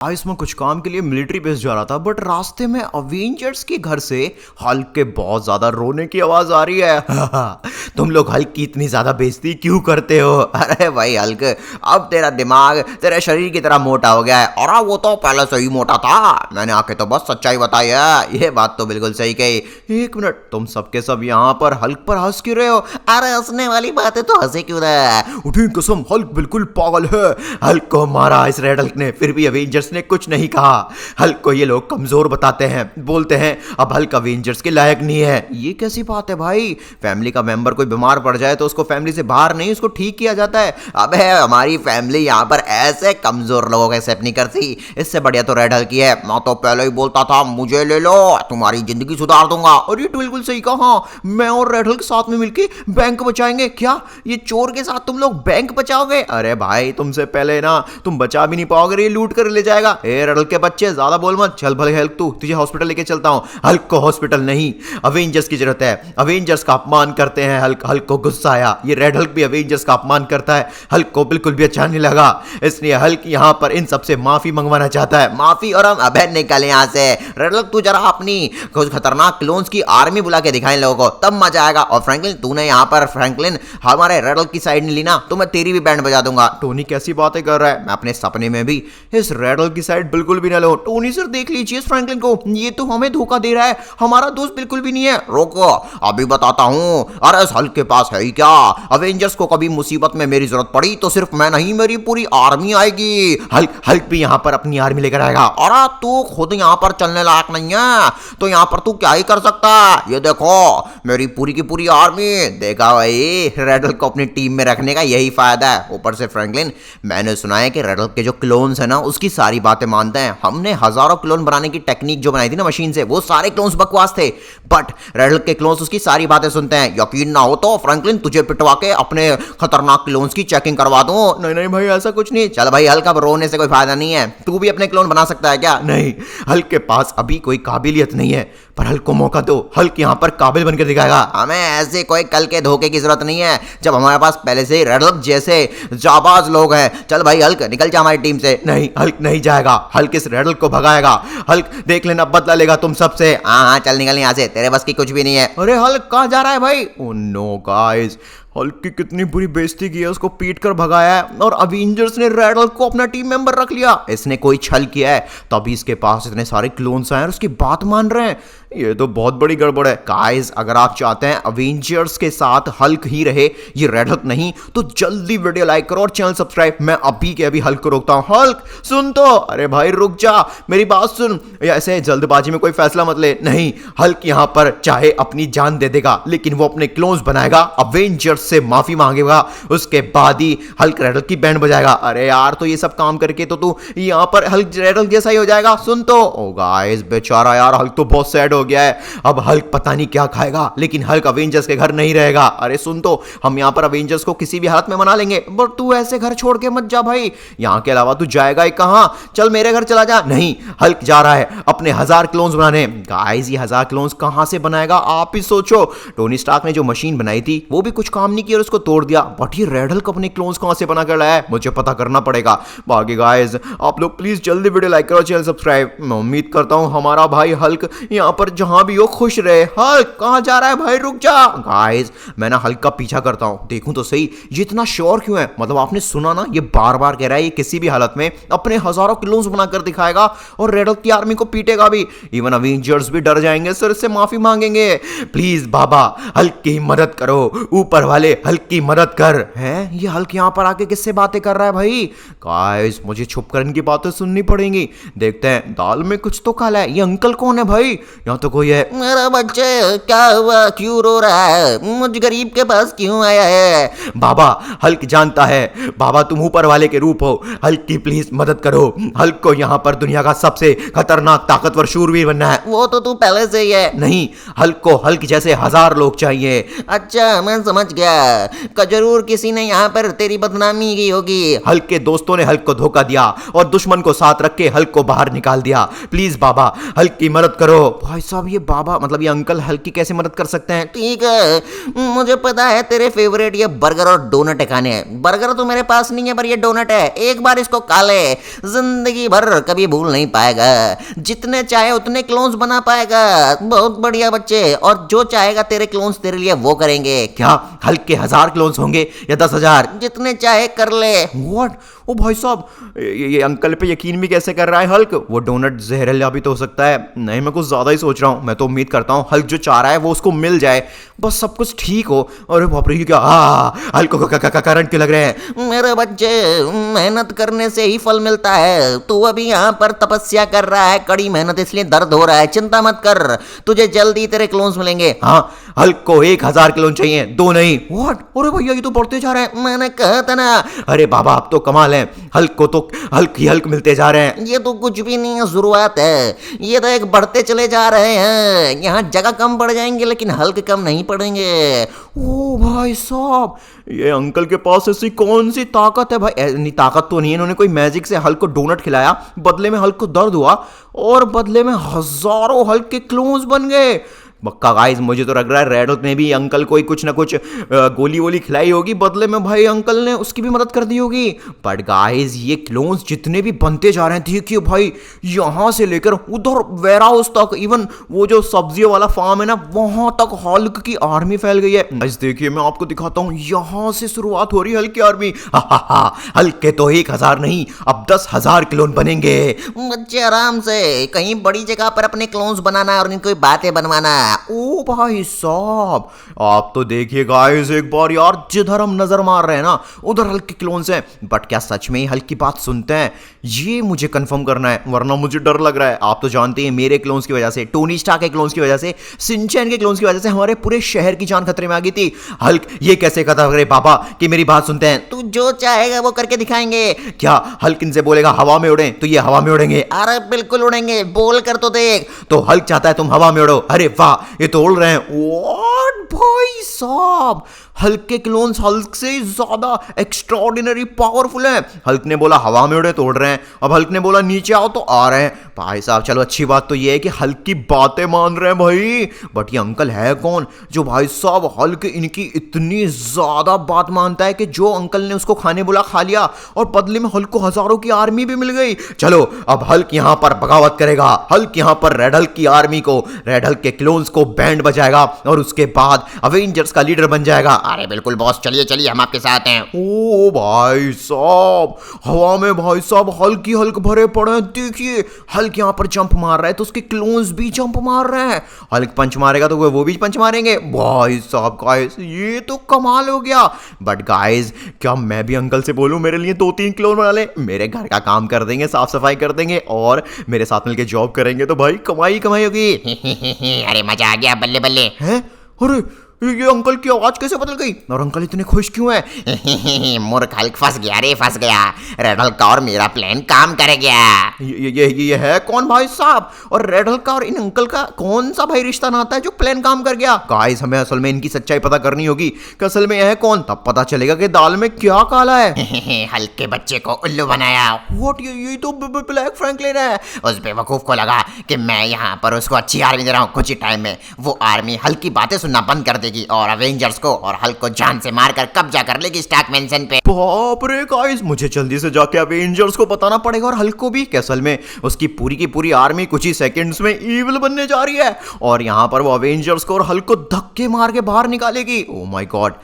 आज मैं कुछ काम के लिए मिलिट्री बेस जा रहा था, बट रास्ते में अवेंजर्स के घर से हल्क के बहुत ज्यादा रोने की आवाज आ रही है। तुम लोग हल्क की इतनी ज्यादा बेइज्जती क्यों करते हो? अरे भाई हल्क, अब तेरा दिमाग तेरे शरीर की तरह मोटा हो गया है। और वो तो पहले से ही मोटा था, मैंने आके तो बस सच्चाई बताई है। ये बात तो बिल्कुल सही कही। एक मिनट, तुम सबके सब यहाँ पर हल्क पर हंस क्यों रहे हो? अरे हंसने वाली बात है तो हंसे क्यों रहे? उठी कसम, हल्क बिल्कुल पागल है। हल्क को मारा इस रेड हल्क ने, फिर भी अवेंजर्स ने कुछ नहीं कहा। हल्क को ये लोग कमजोर बताते हैं, बोलते हैं अब हल्क अवेंजर्स के लायक नहीं है। ये कैसी बात है भाई? फैमिली का मेंबर कोई बीमार पड़ जाए तो उसको फैमिली से बाहर नहीं, उसको ठीक किया जाता है। अबे हमारी फैमिली यहाँ पर ऐसे कमजोर लोगों को एक्सेप्ट नहीं करती। इससे बढ़िया तो रेड हल्क ही है। मैं तो पहले ही बोलता था मुझे ले लो, तुम्हारी जिंदगी सुधार दूंगा। और ये तो बिल्कुल सही कहा। मैं और रेड हल्क साथ में मिलकर बैंक बचाएंगे। क्या ये चोर के साथ तुम लोग बैंक बचाओगे? अरे भाई तुमसे पहले ना तुम बचा भी नहीं पाओगे, ये लूट कर ले जाएगा। हल्क के बच्चे ज्यादा बोल मत। चल भले हल्क, तू तुझे हॉस्पिटल लेके चलता हूं। हल्क को हॉस्पिटल नहीं, अवेंजर्स की जरूरत है। अवेंजर्स का अपमान करते हैं हल्क। हल्क को गुस्सा आया। ये रेड हल्क भी अवेंजर्स का अपमान करता है। हल्क को बिल्कुल भी अच्छा नहीं लगा, इसलिए हल्क यहां पर इन सबसे माफी मंगवाना चाहता है। माफी? और हम अबे निकल यहां से। रेड हल्क तू जरा अपनी कुछ खतरनाक क्लोन्स की आर्मी बुला के दिखाएं लोगों को, तब मजा आएगा। और फ्रैंकलिन, तूने यहां पर फ्रैंकलिन हमारे रेड हल्क की साइड नहीं ली ना, तो मैं तेरी भी बैंड बजा दूंगा। टोनी कैसी बातें कर रहा है? मैं अपने सपने में भी इस रेड हल्क की साइड बिल्कुल भी ना लो। टोनी सर देख लीजिए इस फ्रैंकलिन को, ये तो हमें धोखा दे रहा है, हमारा दोस्त बिल्कुल भी नहीं है। रोको, अभी बताता हूं। अरे इस हल्क के पास है ही क्या? अवेंजर्स को कभी मुसीबत में मेरी जरूरत पड़ी तो सिर्फ मैं नहीं, मेरी पूरी आर्मी आएगी। हल्क भी यहां पर अपनी आर्मी लेकर आएगा। और तू खुद यहां पर चलने लायक नहीं है तो यहां पर तू क्या ही कर सकता? ये देखो मेरी पूरी की पूरी आर्मी। देखा भाई, रेड हल्क को अपनी टीम में रखने का यही फायदा है। ऊपर से फ्रैंकलिन, मैंने सुना है कि रेड हल्क के जो क्लोन्स है ना, उसकी सारी बातें मानते हैं। हमने हजारों क्लोन बनाने की टेक्निक जो बनाई थी ना मशीन से, वो सारे क्लोन्स बकवास थे, बट रेड हल्क के क्लोन्स उसकी सारी बातें सुनते हैं। यकीन ना हो तो फ्रैंकलिन तुझे पिटवा के अपने खतरनाक क्लोन्स की चेकिंग करवा दूं। नहीं नहीं भाई ऐसा कुछ नहीं। चल भाई हल्क, अब रोने से कोई फायदा नहीं है। तू भी अपने क्लोन बना सकता है क्या? नहीं, हल्क के पास अभी कोई काबिलियत नहीं है, पर हल्क को मौका दो। हल्क यहां पर काबिल बनकर दिखाएगा। हमें ऐसे कोई कल के धोखे की जरूरत नहीं है, जब हमारे पास पहले से ही रेड हल्क जैसे जाबाज लोग हैं। चल भाई हल्क, निकल जा हमारी टीम से। नहीं, हल्क नहीं जाएगा। हल्क इस रेड हल्क को भगाएगा। हल्क देख लेना, बदला लेगा तुम सबसे। हाँ चल निकल यहां से, तेरे बस की कुछ भी नहीं है। अरे हल्क कहां जा रहा है भाई? ओह नो गाइस, हल्क की कितनी बुरी बेइज्जती की है, उसको पीट कर भगाया है और अवेंजर्स ने रेड हल्क को अपना टीम मेंबर रख लिया। इसने कोई छल किया है तभी इसके पास इतने सारे क्लोन्स आए और उसकी बात मान रहे हैं। ये तो बहुत बड़ी गड़बड़ है। गाइस अगर आप चाहते हैं अवेंजर्स के साथ हल्क ही रहे, ये रेड हल्क नहीं, तो जल्दी वीडियो लाइक करो और चैनल सब्सक्राइब। मैं अभी के अभी हल्क को रोकता हूं। हल्क सुन तो। अरे भाई रुक जा, मेरी बात सुन। ऐसे जल्दबाजी में कोई फैसला मत ले। नहीं, हल्क यहां पर चाहे अपनी जान दे देगा, लेकिन वो अपने क्लोन्स बनाएगा, अवेंजर्स से माफी मांगेगा, उसके बाद ही हल्क रेड हल्क की बैंड बजाएगा। अरे यार, तो ये सब काम करके तो तू यहां पर हल्क रेड हल्क जैसा ही हो जाएगा। सुन तो। ओ गाइस बेचारा यार, हल्क तो बहुत सैड हो गया है। अब हल्क पता नहीं क्या खाएगा, लेकिन हल्क अवेंजर्स के घर नहीं रहेगा। अरे सुन तो, हम यहां पर अवेंजर्स को किसी भी हालत में मना लेंगे, बट तू ऐसे घर छोड़ के मत जा भाई। यहां के अलावा तू जाएगा ही कहां? चल मेरे घर चला जा। नहीं, हल्क जा रहा है अपने 1000 क्लोन्स बनाने। गाइस ये 1000 क्लोन्स कहां से बनाएगा आप ही सोचो। टोनी स्टार्क ने जो मशीन बनाई थी वो भी कुछ काम नहीं किया और उसको तोड़ दिया, बट ये रेड हल्क अपने क्लोन्स कहां से बना कर लाया है? मुझे पता करना पड़ेगा। बाकी गाइस आप लोग प्लीज जल्दी वीडियो लाइक करो, चैनल सब्सक्राइब। मैं उम्मीद करता हूं हमारा भाई हल्क यहां पर जहां भी हो खुश रहे। हल्क कहां जा रहा है भाई? रुक जा। गाइस मैं ना हल्क का पीछा करता हूं, देखूं तो सही ये इतना श्योर क्यों है। मतलब आपने सुना ना, ये बार बार कह रहा है ये किसी भी हालत में अपने हजारों क्लोन्स बनाकर दिखाएगा और रेड हल्क की आर्मी को पीटेगा भी। इवन अवेंजर्स भी डर जाएंगे, सर से माफी मांगेंगे। प्लीज बाबा हल्क की मदद करो, ऊपर वाले हल्क की मदद कर। हैं ये हल्क यहां पर आके किससे बातें कर रहा है भाई? गाइस मुझे छुप कर इनकी बातें सुननी पड़ेंगी। देखते हैं, दाल में कुछ तो काला है। ये अंकल कौन है भाई? यहां तो कोई है। मेरा बच्चे क्या हुआ, क्यों रो रहा है? मुझ गरीब के पास क्यों आया है? बाबा हल्क जानता है, बाबा तुम ऊपर वाले के रूप हो, हल्क की प्लीज मदद करो। हल्क को यहां पर दुनिया का सबसे खतरनाक ताकतवर शूरवीर बनना है। वो तो तू पहले से ही है। नहीं, हल्क को हल्क जैसे 1000 लोग चाहिए। अच्छा मैं समझ गया, जरूर किसी ने यहाँ पर तेरी बदनामी की होगी। हल्क के दोस्तों ने हल्क को धोखा दिया और दुश्मन को साथ रख के हल्क को बाहर निकाल दिया। प्लीज बाबा हल्क की मदद करो। भाई साहब ये बाबा मतलब ये अंकल हल्क की कैसे मदद कर सकते हैं? ठीक है, मुझे पता है तेरे फेवरेट ये बर्गर और डोनट खाने हैं। बर्गर तो मेरे पास नहीं है पर ये डोनट है, एक बार इसको खा ले जिंदगी भर कभी भूल नहीं पाएगा। जितने चाहे उतने क्लोन्स बना पाएगा। बहुत बढ़िया बच्चे, और जो चाहेगा तेरे क्लोन्स तेरे लिए वो करेंगे। क्या हल्क के 1000 क्लोन्स होंगे या 10,000? जितने चाहे कर ले। व्हाट? ओ भाई साहब, ये अंकल पे यकीन भी कैसे कर रहा है हल्क? वो डोनट जहरीला भी तो हो सकता है। नहीं, मैं कुछ ज्यादा ही सोच रहा हूँ। मैं तो उम्मीद करता हूँ हल्क जो चाह रहा है वो उसको मिल जाए, बस सब कुछ ठीक हो। अरे बाप रे, ये क्या? हल्क को करंट क्यों लग रहे हैं? मेरे बच्चे, मेहनत करने से ही फल मिलता है। तू अभी यहाँ पर तपस्या कर रहा है, कड़ी मेहनत, इसलिए दर्द हो रहा है। चिंता मत कर, तुझे जल्दी तेरे क्लोन्स मिलेंगे। हाँ, हल्क को 1000 क्लोन चाहिए, 2 नहीं। व्हाट? अरे भैया ये तो बढ़ते जा रहे हैं। मैंने कहा था ना। अरे बाबा आप तो कमाल है, हल्क को तो हल्क ही हल्क मिलते जा रहे हैं। ये तो कुछ भी नहीं है, शुरुआत है। ये तो एक बढ़ते चले जा रहे हैं। यहाँ जगह कम पड़ जाएंगे लेकिन हल्क कम नहीं पड़ेंगे। ओ भाई साहब, ये अंकल के पास ऐसी कौन सी ताकत है भाई? नहीं, ताकत तो नहीं है। इन्होंने कोई मैजिक से हल्क को डोनट खिलाया, बदले में हल्क को दर्द हुआ और बदले में हजारों हल्क के क्लोन्स बन गए। बक्का गाइस, मुझे तो लग रहा है रेड हल्क ने भी अंकल को कुछ ना कुछ गोली वोली खिलाई होगी, बदले में भाई अंकल ने उसकी भी मदद कर दी होगी। बट गाइस, ये क्लोन्स जितने भी बनते जा रहे हैं, देखिए भाई, यहाँ से लेकर उधर वेयर हाउस तक, इवन वो जो सब्जियों वाला फार्म है ना, वहां तक हल्क की आर्मी फैल गई है। गाइस देखिए, मैं आपको दिखाता हूँ, यहाँ से शुरुआत हो रही है हल्क की आर्मी। हल्क के तो 1000 नहीं, अब 10,000 क्लोन बनेंगे। बच्चे आराम से, कहीं बड़ी जगह पर अपने क्लोन्स बनाना और इनको बातें बनवाना। ओ भाई साहब, आप तो देखिए गाइस, एक बार यार, जिधर हम नजर मार रहे हैं ना उधर हल्क के क्लोन्स हैं। बट क्या सच में ही हल्क की बात सुनते हैं? ये मुझे कंफर्म करना है, वरना मुझे डर लग रहा है। आप तो जानते हैं मेरे क्लोन्स की वजह से, टोनी स्टार्क के क्लोन्स की वजह से, शिनचैन के क्लोन्स की वजह से हमारे पूरे शहर की जान खतरे में आ गई थी। हल्क ये कैसे कहता है बाबा कि मेरी बात सुनते हैं? तू जो चाहेगा वो करके दिखाएंगे। क्या हल्क इनसे बोलेगा हवा में उड़ें तो ये हवा में उड़ेंगे? अरे बिल्कुल उड़ेंगे, बोल कर तो देख। तो हल्क चाहता है तुम हवा में उड़ो। अरे वाह, ये तो उड़ रहे हैं। व्हाट भाई साहब, हल्क के क्लोन्स हल्क से ज्यादा एक्स्ट्राऑर्डिनरी पावरफुल हैं। हल्क ने बोला हवा में उड़े तो उड़ रहे हैं, अब हल्क ने बोला नीचे आओ तो आ रहे हैं। भाई साहब चलो, अच्छी बात तो ये है कि हल्क की बातें मान रहे हैं भाई। बट ये अंकल है कौन जो भाई साहब हल्क इनकी इतनी ज्यादा बात मानता है कि जो अंकल ने उसको खाने बोला खा लिया और बदले में हल्क को हजारों की आर्मी भी मिल गई। चलो अब हल्क यहां पर बगावत करेगा। हल्क यहां पर रेड हल्क की आर्मी को, रेड हल्क के क्लोन्स को बैंड बजाएगा और उसके बाद अवेंजर्स का लीडर बन जाएगा। अरे बिल्कुल बॉस, चलिए चलिए, हम आपके साथ हैं। ओ भाई साहब, हवा में भाई साहब हल्क ही हल्क भरे पड़े हैं। देखिए हल्क यहाँ पर जंप मार रहा है तो उसके क्लोन्स भी जंप मार रहे हैं। हल्क पंच मारेगा तो वो भी पंच मारेंगे। भाई साहब गाइस, ये तो कमाल हो गया। बट गाइस, क्या मैं भी अंकल से बोलूं मेरे लिए 2-3 क्लोन बना ले? मेरे घर का काम कर देंगे, साफ सफाई कर देंगे और मेरे साथ मिलकर जॉब करेंगे तो भाई कमाई कमाई होगी। अरे मजा आ गया, बल्ले बल्ले। हैं? अरे ये अंकल की आवाज कैसे बदल गई और अंकल इतने खुश क्यों हैं? मूर्ख हल्क फंस गया रे, फंस गया। रेड हल्क का और मेरा प्लान काम कर गया। ये है कौन भाई साहब? और रेड हल्क का और इन अंकल का कौन सा भाई रिश्ता नाता है जो प्लान काम कर गया? गाइस, हमें असल में इनकी सच्चाई पता करनी होगी कि असल में यह है कौन, तब पता चलेगा कि दाल में क्या काला है। हल्क के बच्चे को उल्लू बनाया। व्हाट? ये तो ब्लैक फ्रैंकलिन है। उस बेवकूफ को लगा कि मैं यहाँ पर उसको अच्छी आर्मी दे रहा हूँ। कुछ ही टाइम में वो आर्मी हल्क की बातें सुनना बंद कर देगी और अवेंजर्स को और हल्क को जान से मारकर कब्जा कर लेगी स्टार्क मैंशन पे। बाप रे गाइस, मुझे जल्दी से जाके अवेंजर्स को बताना पड़ेगा और हल्क को भी कि असल में उसकी पूरी की पूरी आर्मी कुछ ही सेकंड्स में इविल बनने जा रही है और यहां पर वो अवेंजर्स को और हल्क को धक्के मार के बाहर निकालेगी। ओ माय गॉड,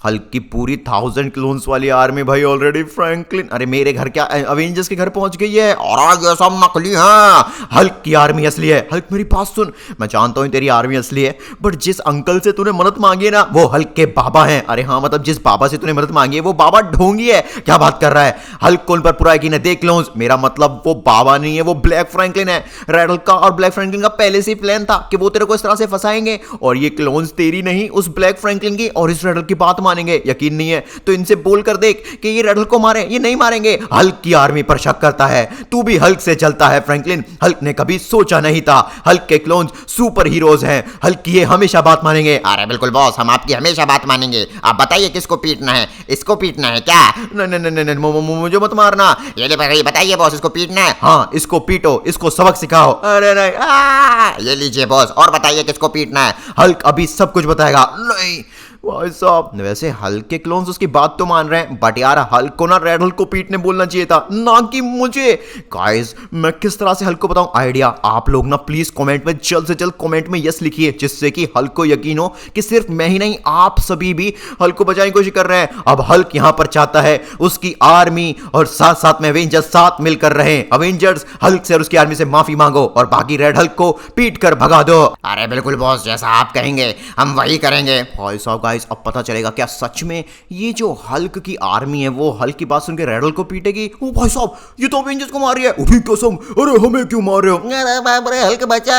हल्क की पूरी 1000 क्लोन्स वाली आर्मी भाई ऑलरेडी फ्रैंकलिन, अरे मेरे घर क्या अवेंजर्स के घर पहुंच गई है। और ये सब नकली है, हल्क की आर्मी असली है। हल्क मेरी बात सुन, मैं जानता हूं तेरी आर्मी असली है, बट जिस अंकल से तूने मदद मांगी है ना वो हल्क के बाबा हैं। अरे हाँ, मतलब जिस बाबा से तूने मदद मांगी है वो बाबा ढोंगी है। क्या बात कर रहा है? हल्क कौन पर पूरा यकीन है? देख क्लोन्स, मेरा मतलब वो बाबा नहीं है, वो ब्लैक फ्रैंकलिन है। रेड हल्क का और ब्लैक फ्रैंकलिन का पहले से ही प्लान था कि वो तेरे को इस तरह से फंसाएंगे और ये क्लोन्स तेरी नहीं, उस ब्लैक फ्रैंकलिन की और इस रेड हल्क की बात मान मानेंगे, यकीन नहीं है तो इनसे बोल कर देख कि ये रेड हल्क को मारे, ये नहीं मारेंगे। हल्क की आर्मी पर शक करता है, तू भी हल्क से चलता है फ्रैंकलिन। हल्क ने कभी सोचा नहीं था हल्क के क्लोन्स सुपर हीरोज हैं। हल्क की ये हमेशा बात मानेंगे। अरे बिल्कुल बॉस, हम आपकी हमेशा बात मानेंगे। आप बताइए किसको पीटना है? इसको पीटना है क्या? नहीं नहीं नहीं नहीं, मुझे मत मारना। ये ले बताइए बॉस, इसको पीटना है? हाँ, इसको पीटो, इसको सबक सिखाओ। अरे नहीं, ये लीजिए बॉस, और बताइए किसको पीटना है? हल्क अभी सब कुछ बताएगा। नहीं भाई साहब, वैसे हल्क के क्लोन्स उसकी बात तो मान रहे हैं, बट यार हल्क को ना रेड हल्क को पीटने बोलना चाहिए था, ना कि मुझे। गाइस, मैं किस तरह से हल्क को बताऊं आइडिया? आप लोग ना प्लीज कमेंट में जल्द से जल्द कमेंट में यस लिखिए, जिससे कि हल्क को यकीन हो कि सिर्फ मैं ही नहीं, आप सभी भी हल्क को बचाने की कोशिश कर रहे हैं। अब हल्क यहां पर चाहता है उसकी आर्मी और साथ साथ में अवेंजर्स साथ मिलकर रहे। अवेंजर्स हल्क से और उसकी आर्मी से माफी मांगो और बाकी रेड हल्क को पीट कर भगा दो। अरे बिल्कुल बॉस, जैसा आप कहेंगे हम वही करेंगे। भाई साहब, गाइस अब पता चलेगा क्या सच में ये जो हल्क की आर्मी है वो हल्क की बात सुन के रेड हल्क को पीटेगी? ओ भाई साहब, ये तो अवेंजर्स को मार रही है। उठी कसम, अरे हमें क्यों मार रहे हो? अरे बाप रे हल्क बचा,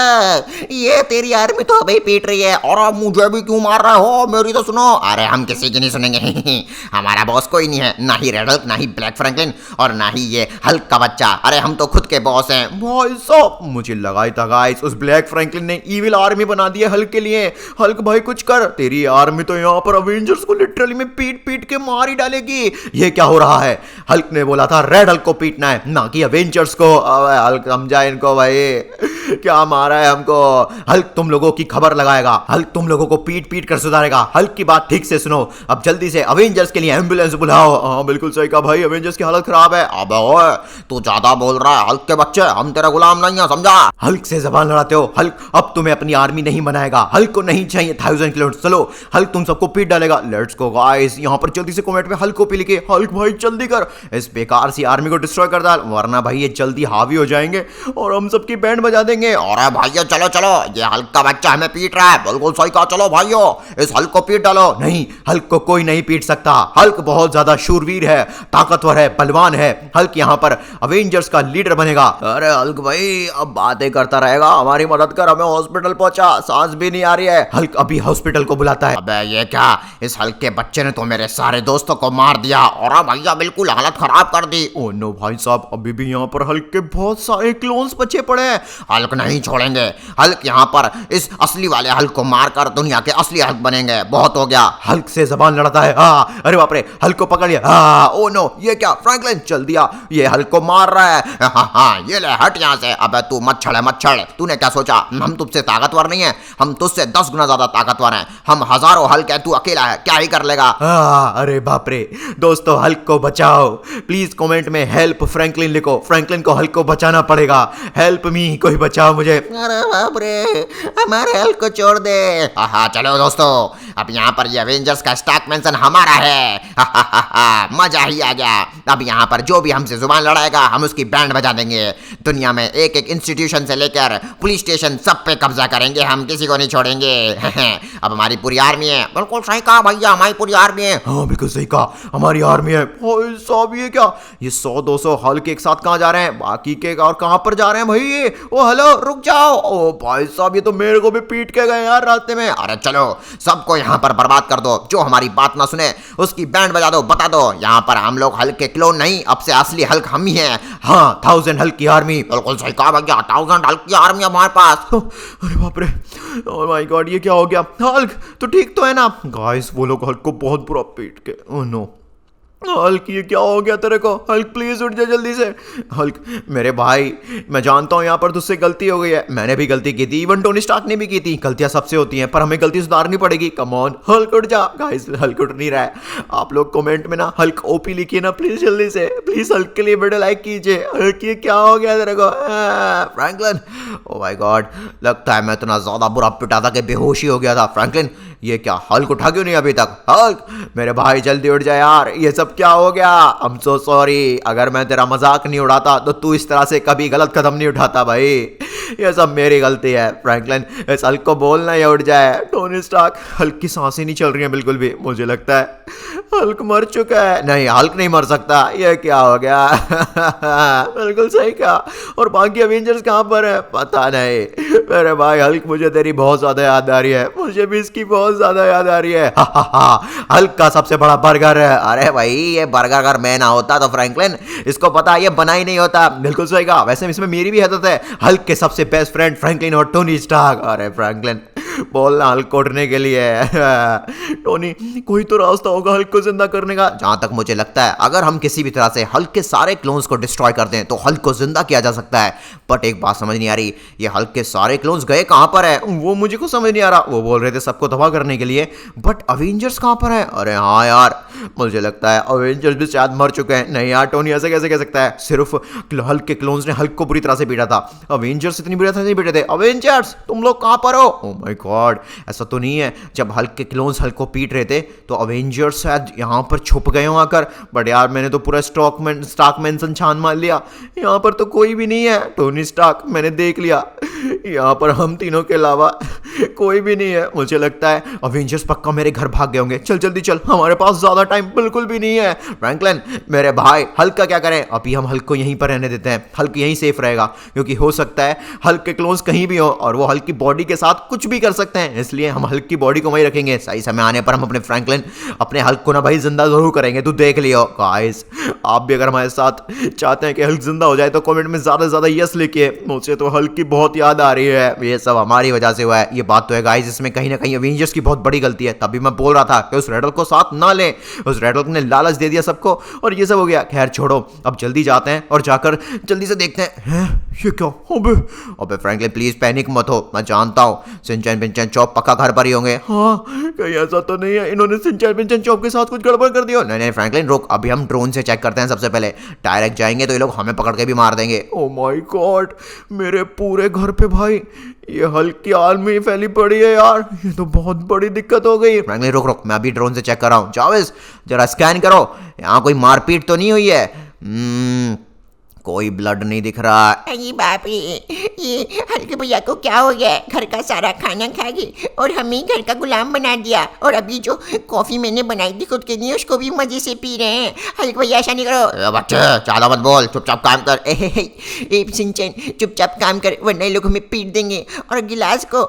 ये तेरी आर्मी तो अभी पीट रही है और अब मुझे भी क्यों मार रहे हो? मेरी तो सुनो। अरे हम किसी की नहीं सुनेंगे। हमारा बॉस कोई नहीं है, ना ही रेड हल्क, ना ही ब्लैक फ्रैंकलिन और ना ही ये हल्क का बच्चा। अरे हम तो खुद के बॉस हैं। भाई साहब, मुझे लगा ही था गाइस उस ब्लैक फ्रैंकलिन ने इविल आर्मी बना दी है हल्क के लिए। हल्क भाई कुछ कर, तेरी आर्मी तो यहाँ पर अवेंजर्स को लिटरली में पीट पीट के मार ही डालेगी। ये क्या हो रहा है? हल्क ने बोला था रेड हल्क को पीटना है, ना कि अवेंजर्स को। अबे हल्क समझा इनको भाई, क्या मारा है हमको। हल्क तुम लोगों की खबर लगाएगा, हल्क तुम लोगों को पीट पीट कर सुधारेगा। हल्क की बात ठीक से सुनो, अब जल्दी से अवेंजर्स के लिए एम्बुलेंस बुलाओ। हाँ बिल्कुल सही कहा भाई, अवेंजर्स की हालत खराब है। अबे ओए, तू ज्यादा बोल रहा है हल्क के बच्चे, हम तेरा गुलाम नहीं है, समझा? हल्क से जबान लड़ाते हो। हल्क अब तुम्हें अपनी आर्मी नहीं बनाएगा, हल्क को नहीं चाहिए 1000 किलोमीटर। चलो हल्क तुम सबको पीट डालेगा। लेट्स गो गाइस, यहाँ पर जल्दी से कमेंट में हल्क को पी लिखे। हल्क भाई जल्दी कर, इस बेकार सी आर्मी को डिस्ट्रॉय कर डाल, वरना भाई ये जल्दी हावी हो जाएंगे और हम सबकी बैंड बजा देंगे। अरे भाइयों चलो चलो, ये हल्क का बच्चा हमें पीट रहा है। बिल्कुल सही कहा, चलो भाइयों इस हल्क को पीट डालो। नहीं, हल्क को कोई नहीं पीट सकता। हल्क बहुत ज्यादा शूरवीर है, ताकतवर है, बलवान है। हल्क यहाँ पर अवेंजर्स का लीडर बनेगा। अरे हल्क भाई अब बातें करता रहेगा, हमारी मदद कर, हमें हॉस्पिटल पहुंचा, सांस भी नहीं आ रही है। हल्क अभी हॉस्पिटल को बुलाता है। अबे ये क्या, इस हल्क के बच्चे ने तो मेरे सारे दोस्तों को मार दिया और भैया बिल्कुल हालत खराब कर दी। ओ नो भाई साहब, अभी भी यहाँ पर हल्क के बहुत सारे क्लोन्स बचे पड़े हैं। हल्क नहीं छोड़ेंगे, हल्क यहाँ पर इस असली वाले हल्क को मारकर दुनिया के असली हल्क बनेंगे। बहुत हो गया। हल्क से जबान लड़ाता है। हाँ, अरे बाप रे, हल्क को पकड़ लिया। हाँ, ओ नो, ये क्या फ्रैंकलिन चल दिया, ये हल्क को मार रहा है। हाँ हाँ, ये ले हट यहाँ से। अबे तू मच्छर है मच्छर, तूने क्या सोचा हम तुझसे ताकतवर नहीं है? हम तुझसे 10 गुना ज्यादा ताकतवर हैं। हम हजारों हल्क है, तू अकेला है, क्या ही कर लेगा? हाँ, अरे बाप रे, दोस्तों हल्क को बचाओ। प्लीज कमेंट में हेल्प फ्रैंकलिन लिखो, फ्रैंकलिन को हल्क को बचाना पड़ेगा। हेल्प मी, कोई बचाओ मुझे। अरे बाप रे, हमारे हल्क को छोड़ दे। हाँ चलो दोस्तों, अब यहाँ पर ये एवेंजर्स का स्टॉक मेंशन हमारा है। मजा ही आ गया। अब यहाँ पर जो भी हमसे जुबान लड़ाएगा हम उसकी बैंड बजा देंगे। दुनिया में एक एक इंस्टीट्यूशन से लेकर पुलिस स्टेशन सब पे कब्जा करेंगे, हम किसी को नहीं छोड़ेंगे। अब हमारी पूरी आर्मी है। बिल्कुल सही कहा भैया, हमारी पूरी आर्मी है। हाँ बिल्कुल सही कहा, हमारी आर्मी है। भाई साहब ये क्या, ये 100-200 हल्क एक साथ कहाँ जा रहे हैं? बाकी के और कहाँ पर जा रहे हैं भाई ये? ओ हेलो, रुक जाओ। ओ भाई साहब, ये तो मेरे को भी पीट के गए यार रास्ते में। अरे चलो सबको यहाँ पर बर्बाद कर दो, जो हमारी बात ना सुने उसकी बैंड बजा दो। बता दो यहाँ पर हम लोग हल्क के क्लोन नहीं, अब से असली हल्क हम ही हैं। हाँ, 1000 हल्क की आर्मी। बिल्कुल सही कहा भैया, 1000 हल्क की आर्मी हमारे पास। अरे बाप रे, ओह माय गॉड, ये क्या हो गया? हल्क तो ठीक तो है ना? गाइस वो लोग हल्क को बहुत बुरा पीट के। ओह नो हल्क, ये क्या हो गया तेरे को? हल्क प्लीज उठ जा जल्दी से। हल्क मेरे भाई, मैं जानता हूँ यहाँ पर तुझसे गलती हो गई है, मैंने भी गलती की थी, इवन टोनी स्टार्क ने भी की थी। गलतियां सबसे होती हैं, पर हमें गलती सुधारनी पड़ेगी। कम ऑन हल्क उठ जा। गाइस हल्क उठ नहीं रहा है। आप लोग कमेंट में ना हल्क ओपी लिखिए ना प्लीज, जल्दी से प्लीज। हल्क के लिए वीडियो लाइक कीजिए। हल्क ये क्या हो गया तेरे को? फ्रैंकलिन, ओ माय गॉड, लगता है मैं इतना ज्यादा बुरा पिटा था कि बेहोश ही हो गया था। फ्रैंकलिन ये क्या, हल्क उठा क्यों नहीं अभी तक? हल्क मेरे भाई जल्दी उठ जा यार, ये सब क्या हो गया? आई एम सो सॉरी, अगर मैं तेरा मजाक नहीं उड़ाता तो तू इस तरह से कभी गलत कदम नहीं उठाता भाई। ये सब मेरी गलती है। फ्रैंकलिन इस हल्क को बोलना या उठ जाए। टोनी स्टार्क, हल्क की सांसें नहीं चल रही हैं बिल्कुल भी, मुझे लगता है हल्क मर चुका है। नहीं, हल्क नहीं मर सकता, ये क्या हो गया? बिल्कुल सही कहा। और बाकी अवेंजर्स कहाँ पर है? पता नहीं। मेरे भाई हल्क, मुझे तेरी बहुत ज्यादा याद आ रही है, मुझे भी इसकी बहुत ज्यादा याद आ रही है। हा हा हा, हल्क का सबसे बड़ा बर्गर है। अरे भाई ये बर्गर अगर मैं ना होता तो फ्रैंकलिन इसको पता है ये बना ही नहीं होता। बिल्कुल सही कहा। वैसे इसमें मेरी भी हदत है। हल्क के सबसे बेस्ट फ्रेंड फ्रैंकलिन और टोनी स्टार्क। अरे फ्रैंकलिन बोलना हल्क को उठने के लिए। टोनी, कोई तो रास्ता होगा हल्क को जिंदा करने का। जहां तक मुझे लगता है अगर हम किसी भी तरह से हल्क के सारे क्लोन्स को डिस्ट्रॉय कर दें तो हल्क को जिंदा किया जा सकता है। बट एक बात समझ नहीं आ रही, ये हल्क के सारे क्लोन्स गए कहां पर है? वो मुझे को समझ नहीं आ रहा। वो बोल रहे थे सबको तबाह करने के लिए, बट अवेंजर्स कहां पर है? अरे हाँ यार, मुझे लगता है अवेंजर्स भी शायद मर चुके हैं। नहीं यार टोनी, ऐसे कैसे कह सकता है? सिर्फ हल्क के क्लोन्स ने हल्क को बुरी तरह से पीटा था। अवेंजर्स इतनी बुरी तरह से नहीं पीटे थे। अवेंजर्स तुम लोग कहां पर हो? ओह माय गॉड, ऐसा तो नहीं है। जब हल्क के क्लोन्स हल्क को पीट रहे थे तो अवेंजर्स शायद यहाँ पर छुप गए हो आकर। बट यार मैंने तो पूरा स्टार्क मेंशन छान मार लिया, यहाँ पर तो कोई भी नहीं है। टोनी स्टार्क, मैंने देख लिया, यहाँ पर हम तीनों के अलावा कोई भी नहीं है। मुझे लगता है अवेंजर्स पक्का मेरे घर भाग गए होंगे। चल जल्दी चल, हमारे पास ज्यादा टाइम बिल्कुल भी नहीं है। फ्रैंकलिन मेरे भाई, हल्क का क्या करें? अभी हम हल्क को यहीं पर रहने देते हैं। हल्क यहीं सेफ रहेगा, क्योंकि हो सकता है हल्क के क्लोन्स कहीं भी हो और वो हल्क की बॉडी के साथ कुछ भी कर सकते हैं। इसलिए हम हल्क की बॉडी को वहीं रखेंगे। सही समय आने पर हम अपने फ्रैंकलिन, अपने हल्क को ना भाई जिंदा जरूर करेंगे। तू देख लियो। गाइस, आप भी अगर हमारे साथ चाहते हैं कि हल्क जिंदा हो जाए तो कमेंट में ज्यादा से ज्यादा यस लिखिए। मुझे तो हल्क की बहुत याद आ रही है। ये सब हमारी वजह से हुआ है। ये बात तो है गाइस, इसमें कहीं ना कहीं अवेंजर्स की बहुत बड़ी गलती है। तभी मैं बोल रहा था कि उस रेडल को साथ ना लें। उस रेडल ने लालच दे दिया सबको और ये सब हो गया। खैर छोड़ो, अब जल्दी जाते हैं और जाकर जल्दी से देखते हैं। ये क्या? अबे फ्रैंकलिन प्लीज पैनिक मत हो, मैं जानता हूँ सिंचन पिंचन चौप पक्का घर पर ही होंगे। हाँ, कहीं ऐसा तो नहीं है इन्होंने सिंचन पिंचन चौप के साथ कुछ गड़बड़ कर दिया? नहीं फ्रैंकलिन रुक, अभी हम ड्रोन से चेक करते हैं सबसे पहले। डायरेक्ट जाएंगे तो ये लोग हमें पकड़ के भी मार देंगे। ओ माय गॉड, मेरे पूरे घर पे भाई ये हल्क की आर्मी फैली पड़ी है यार। ये तो बहुत बड़ी दिक्कत हो गई। फ्रैंकलिन रुक रुक, मैं अभी ड्रोन से चेक कर रहा हूँ। जावेद जरा स्कैन करो, यहाँ कोई मारपीट तो नहीं हुई है? कोई ब्लड नहीं दिख रहा। अरे बाप रे, ये हल्के भैया को क्या हो गया? घर का सारा खाना खा गई और हमें घर का गुलाम बना दिया। और अभी जो कॉफी मैंने बनाई थी खुद के लिए उसको भी मजे से पी रहे हैं। हल्के भैया ऐसा नहीं करो। बच्चे ज्यादा मत बोल, चुपचाप काम कर। ए सिंचन, चुपचाप काम कर वरना ये लोग हमें पीट देंगे। और गिलास को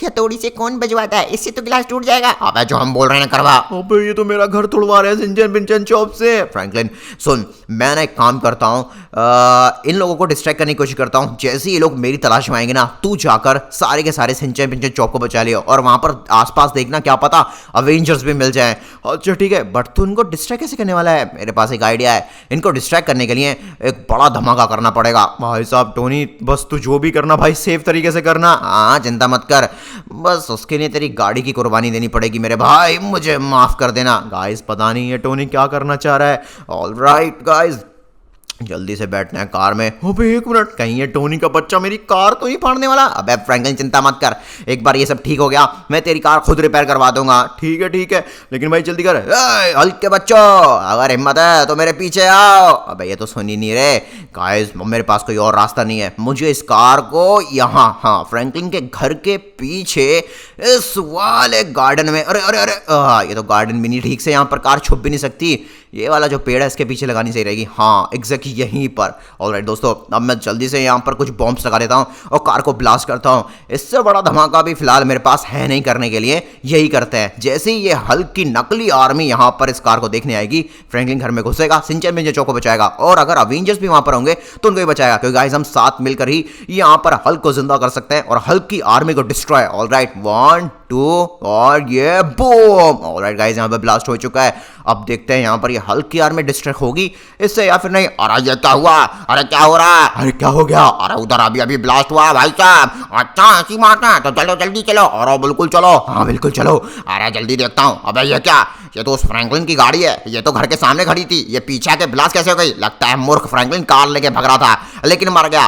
हथौड़ी से कौन बजवाता है? इससे तो गिलास टूट जाएगा। अबे जो हम बोल रहे हैं करवा। अबे ये तो मेरा घर तोड़वा रहे हैं सिंचन पिंचन चौप से। फ्रैंकलिन सुन, मैं ना एक काम करता हूँ, इन लोगों को डिस्ट्रैक्ट करने की कोशिश करता हूँ। जैसे ये लोग मेरी तलाश में आएंगे ना, तू जाकर सारे के सारे सिंचन पिंचन चौप को बचा लियो और वहां पर आसपास देखना, क्या पता अवेंजर्स भी मिल जाएं। अच्छा ठीक है, बट तू इनको डिस्ट्रैक्ट कैसे करने वाला है? मेरे पास एक आइडिया है। इनको डिस्ट्रैक्ट करने के लिए एक बड़ा धमाका करना पड़ेगा। भाई साहब टोनी, बस तू जो भी करना भाई सेफ तरीके से करना। हाँ चिंता मत कर, बस उसके लिए तेरी गाड़ी की कुर्बानी देनी पड़ेगी मेरे भाई, मुझे माफ कर देना। गाइस पता नहीं है टोनी क्या करना चाह रहा है। ऑलराइट गाइस, जल्दी से बैठना है कार में। अबे एक मिनट, कहीं ये टोनी का बच्चा मेरी कार तो नहीं फाड़ने वाला? अबे फ्रैंकलिन चिंता मत कर, एक बार ये सब ठीक हो गया मैं तेरी कार खुद रिपेयर करवा दूंगा। ठीक है, लेकिन भाई जल्दी कर। हल्क के बच्चों, अगर हिम्मत है तो मेरे पीछे आओ। अबे ये तो सुन ही नहीं रहे। गाइस मेरे पास कोई और रास्ता नहीं है, मुझे इस कार को यहाँ, हाँ फ्रैंकलिन के घर के पीछे इस वाले गार्डन में, अरे अरे अरे ये तो गार्डन भी नहीं ठीक से, यहाँ पर कार छुप भी नहीं सकती। ये वाला जो पेड़ है इसके पीछे लगानी सही रहेगी। हाँ एग्जैक्टली यहीं पर। ऑलराइट दोस्तों, अब मैं जल्दी से यहाँ पर कुछ बॉम्ब्स लगा देता हूँ और कार को ब्लास्ट करता हूँ। इससे बड़ा धमाका भी फिलहाल मेरे पास है नहीं करने के लिए। यही करते हैं, जैसे ही ये हल्क की नकली आर्मी यहाँ पर इस कार को देखने आएगी, फ्रैंकलिन घर में घुसेगा, सिंचन पिंचन चौक को बचाएगा और अगर अवेंजर्स भी वहां पर होंगे तो उनको ही बचाएगा, क्योंकि गाइस हम साथ मिलकर ही यहाँ पर हल्क को जिंदा कर सकते हैं और हल्क की आर्मी को डिस्ट्रॉय। ऑलराइट 1 2 और ये बूम। ऑलराइट गाइस, यहाँ पे ब्लास्ट हो चुका है। अब देखते हैं यहाँ पर ये हल्क की आर्मी डिस्ट्रैक्ट होगी इससे या फिर नहीं। अरे ये क्या हुआ? अरे क्या हो रहा है? अरे क्या हो गया? अरे उधर अभी ब्लास्ट हुआ भाई साहब। अच्छा ऐसी बात है, तो चलो जल्दी चलो। अरे बिल्कुल चलो। हाँ बिल्कुल चलो। अरे जल्दी देखता हूँ। अबे ये क्या? ये तो उस फ्रैंकलिन की गाड़ी है, ये तो घर के सामने खड़ी थी, ये पीछे आके ब्लास्ट कैसे हो गई? लगता है मूर्ख फ्रैंकलिन कार लेके भग रहा था लेकिन मर गया।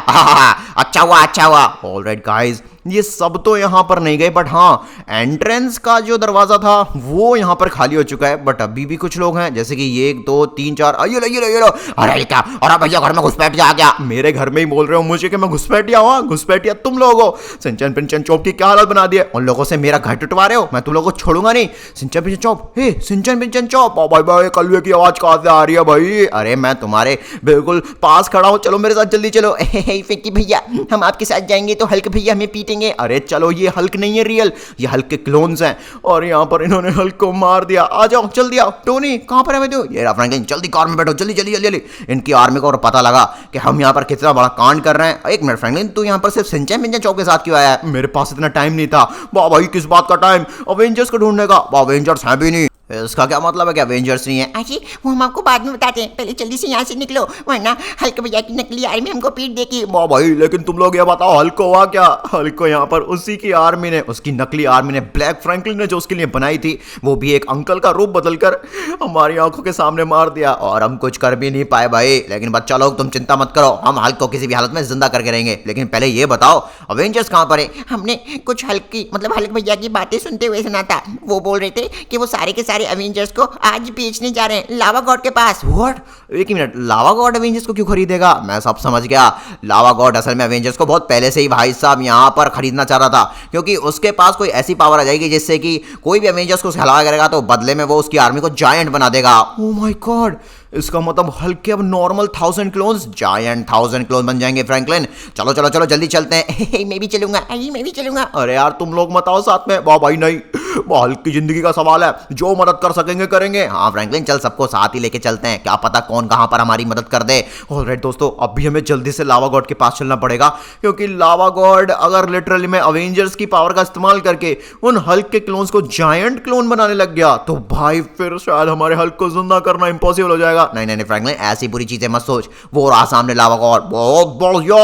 अच्छा हुआ। ऑलराइट गाइस, ये सब तो यहाँ पर नहीं गए, बट हाँ एंट्रेंस का जो दरवाजा था वो यहाँ पर खाली हो चुका है। बट अभी भी कुछ लोग हैं, जैसे कि ये 1 2 3 4। ये लो। अरे क्या? अरे भैया घर में घुसपैठिया आ गया। मेरे घर में ही बोल रहे हो मुझे कि मैं घुसपैठिया हुआ? घुसपैठिया तुम लोग हो। सिंचन पिंचन चौप की क्या हालत बना दी है। उन लोगों से मेरा घर टुटवा रहे हो, मैं तुम लोगों को छोड़ूंगा नहीं। सिंचन पिंचन चौप, हे सिंचन पिंचन चौप। भाई कलवे की आवाज कहां से आ रही है भाई? अरे मैं तुम्हारे बिल्कुल पास खड़ा हूँ, चलो मेरे साथ जल्दी चलो। फिक्की भैया, हम आपके साथ जाएंगे तो हल्क भैया हमें पीटेंगे। देखेंगे। अरे चलो, ये हल्क नहीं है रियल, ये हल्क के क्लोन्स हैं और यहाँ पर इन्होंने हल्क को मार दिया। आ जाओ जल्दी आओ। टोनी कहाँ पर है तू? ये रहा फ्रैंकलिन, जल्दी कार में बैठो, जल्दी जल्दी जल्दी जल्दी। इनकी आर्मी को और पता लगा कि हम यहाँ पर कितना बड़ा कांड कर रहे हैं। एक मिनट फ्रैंकलिन, तू यहाँ पर सिर्फ सिंचन मिंचन चौक के साथ क्यों आया है? मेरे पास इतना टाइम नहीं था। वाह भाई, किस बात का टाइम? अवेंजर्स को ढूंढने का। अवेंजर्स हैं भी नहीं। इसका क्या मतलब है कि अवेंजर्स नहीं है? अजी वो हम आपको बाद में बताते हैं, पहले जल्दी से यहाँ से निकलो वरना हल्क भैया की नकली आर्मी हमको पीट देगी। वाह भाई, लेकिन तुम लोग ये बताओ हल्क को हुआ क्या? हल्क को यहाँ पर उसी की आर्मी ने, उसकी नकली आर्मी ने, ब्लैक फ्रैंकलिन ने जो उसके लिए बनाई थी, वो भी एक अंकल का रूप बदलकर हमारी आंखों के सामने मार दिया और हम कुछ कर भी नहीं पाए भाई। लेकिन बच्चा लोग तुम चिंता मत करो, हम हल्क को किसी भी हालत में जिंदा करके रहेंगे। लेकिन पहले ये बताओ अवेंजर्स कहाँ पर है? हमने कुछ हल्क की मतलब हल्क भैया की बातें सुनते हुए सुना था। वो बोल रहे थे कि वो सारे के सारे अवेंजर्स को आज बेचने जा रहे हैं लावा गॉड के पास। व्हाट? एक ही मिनट, लावा गॉड अवेंजर्स को क्यों खरीदेगा? मैं सब समझ गया। लावा गॉड असल में अवेंजर्स को बहुत पहले से ही भाई साहब यहाँ पर खरीदना चाह रहा था, क्योंकि उसके पास कोई ऐसी पावर आ जाएगी जिससे कि कोई भी अवेंजर्स को हला करेगा तो बदले में वो उसकी आर्मी को जायंट बना देगा। ओह माय गॉड, इसका मतलब हल्क के अब नॉर्मल 1000 क्लोन्स जायंट 1000 क्लोन बन जाएंगे। फ्रैंकलिन चलो चलो चलो जल्दी चलते हैं। मैं भी चलूंगा। अरे मैं भी चलूंगा। अरे यार तुम लोग मत आओ साथ में। वाह भाई नहीं, वो हल्क की जिंदगी का सवाल है, जो मदद कर सकेंगे करेंगे। हाँ फ्रैंकलिन चल, सबको साथ ही लेके चलते हैं, क्या पता कौन कहां पर हमारी मदद कर दे। ऑलराइट दोस्तों, अभी हमें जल्दी से लावा गॉड के पास चलना पड़ेगा, क्योंकि लावा गॉड अगर लिटरली में अवेंजर्स की पावर का इस्तेमाल करके उन हल्क के क्लोन्स को जायंट क्लोन बनाने लग गया तो भाई फिर शायद हमारे हल्क को जिंदा करना इम्पॉसिबल हो जाएगा। नहीं नहीं नहीं फ्रैंकलिन, ऐसी बुरी चीजें मत सोच। वो रहा सामने लावा गॉड। बहुत बढ़िया,